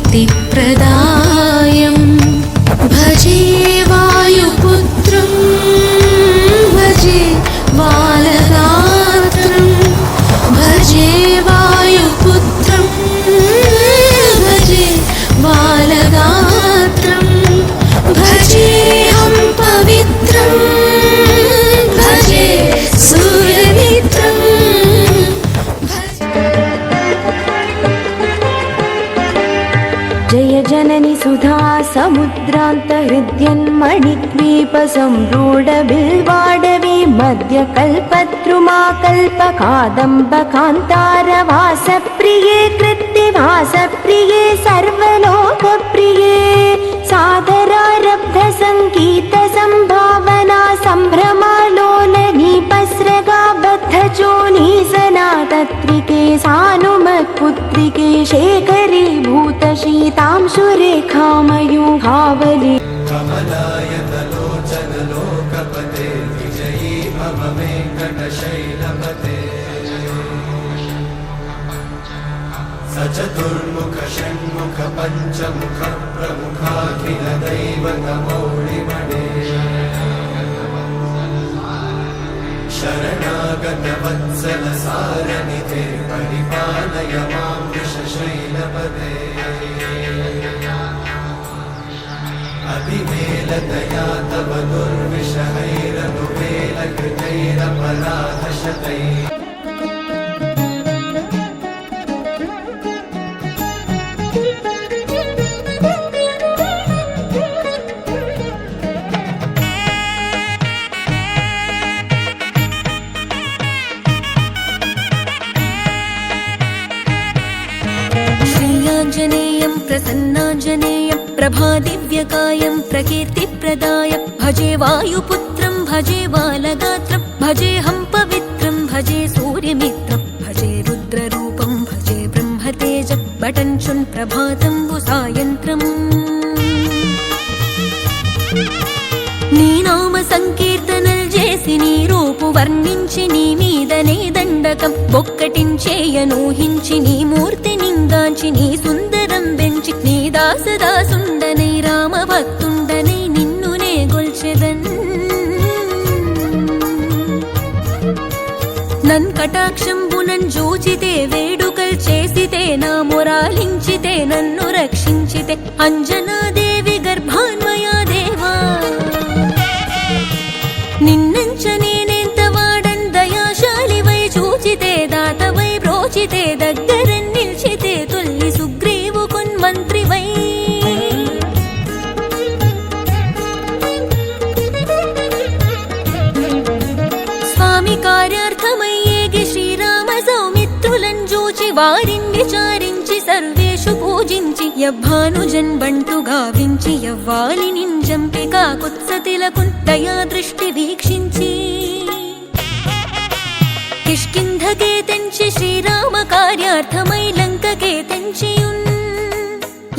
कीर्तिप्रदायम् भजे वायुपुत्रं भजे बालगात्रं भजे वायुपुत्रं भजे बालगात्रं भजेऽहं पवित्रं भजे सूर्यमित्रं जय जननि सुधा समुद्रान्तहृद्यन्मणिद्वीप संरूढ बिल्वाडवी मध्यकल्पद्रुमा कल्पकादम्ब कान्तारवासप्रिये कृत्तिवासप्रिये सर्वलोकप्रिये सादरारब्ध संगीत संभावना संभ्रमालोलनी पस्रगाबद्ध चोनी सनातत्रिके सानुमत्पुत्रिके शेखरी भूतशीतांशुरेखामयूहावली कमलायतलोचन लोकपते विजयी भव वेङ्कटशैलपते सचतुर्मुख षण्मुख पञ्चमुख प्रमुखाखिल दैवतमौलिमणे शरणागत वत्सल सारनिधे परिपालय मां वृषशैलपते अभिमेलतया तव दुर्विषहैरनुवेलकृतैरपराधशतैः श्रीयाञ्जनेयं प्रसन्नाञ्जनेयं प्रभादिव्यकायं प्रकीर्तिप्रदायं भजे वायुपुत्रं भजे बालगात्रं भजेऽहं पवित्रं भजे सूर्यमित्रं भजे रुद्ररूपं भजे ब्रह्मतेजं बटञ्चुन् प्रभातं सायन्त्रम् నీ నామ సంకీర్తనలు చేసి నీ రూపు వర్ణించి నీ మీదనే దండకం బొక్కటించేయనూహించి నీ మూర్తి నింగాంచి నీ సుందరం పెంచి నీ దాసదాసుండనై రామభక్తుండనై నిన్నునే గొల్చెదన్ నన్ కటాక్షంబునన్ జూచితే వేడుకల్ చేసితే నా మొరాలించితే నన్ను రక్షించితే అంజనాదేవి గర్భాన్వయా దేవా నిన్నంచ నేనెంత వాడన్ దయాశాలివై చూచితే దాతవై బ్రోచితే దగ్గర నిల్చితే తొల్లి సుగ్రీవు కొన్మంత్రివై స్వామి కార్యార్థమయ్యేగి శ్రీరామ సౌమిత్రులను చూచి వారిని విచారించి సర్వేషు పూజించి యవ్వానుజన్ బంటు గావించి యవ్వాలి నింజంపి కాకుత్సతిలకు దయా దృష్టి వీక్షించి కిష్కింధకే తెంచి శ్రీరామ కార్యార్థమై లంకకే తెంచియున్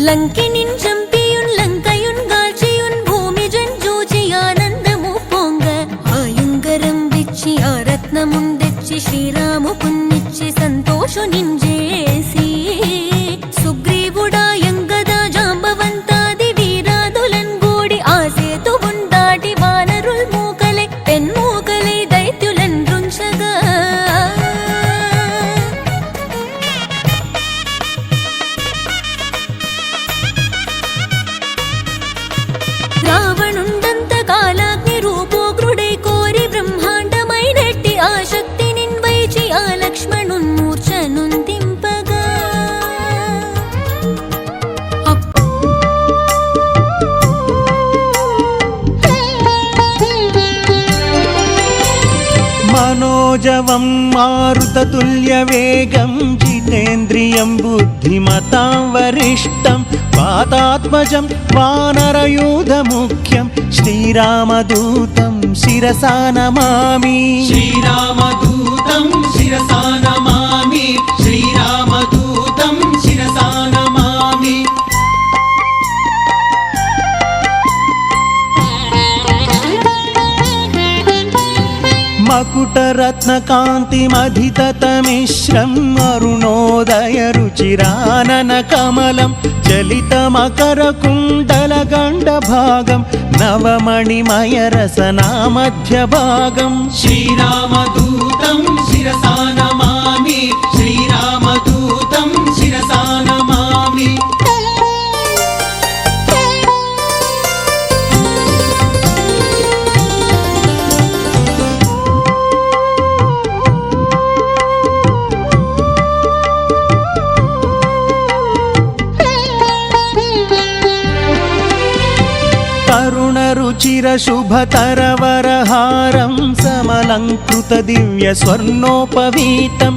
లంకినిన్ చంపియున్ లంకయున్ గాల్చియున్ భూమి జంజూచి ఆనందము పొంగ ఆయుంగరం విచ్చి ఆ రత్నముందెచ్చి శ్రీరాము పున్నిచ్చి సంతోషు నింజేసి సుగ్రీవుడాయంగదా జాంబవంతాది వీరాదులన్ గూడి ఆ సేతువున్ దాటి వానరుల్ మూకలై పెన్మూకలై దైత్యులన్ రుంచగా రావణుండంత కాలాగ్ని రూపోగ్రుడై కోరి బ్రహ్మాండమైనట్టి ఆ శక్తి నిన్వైచి ఆ లక్ష్మణున్ మూర్ఛనుందింపగా मनोजवं मारुततुल्यवेगं जितेन्द्रियं बुद्धिमतां वरिष्ठं वातात्मजं वानरयूथमुख्यं श्रीरामदूतं शिरसा नमामि श्रीरामदूतं शिरसा नमामि श्रीरामदूतं शिरसा नमामि मकुटरत्नकान्तिमधिततमिश्रम् अरुणोदयं నవోదయ రుచిరానన కమలం చలిత మకర కుండల గండ భాగం నవమణిమయ రసనా మధ్య భాగం శ్రీరామదూతం శిరసా నమామి శ్రీరామదూతం శిరసా నమామి కరుణరుచిర శుభతరవరహారం సమలంకృత దివ్య స్వర్ణోపవీతం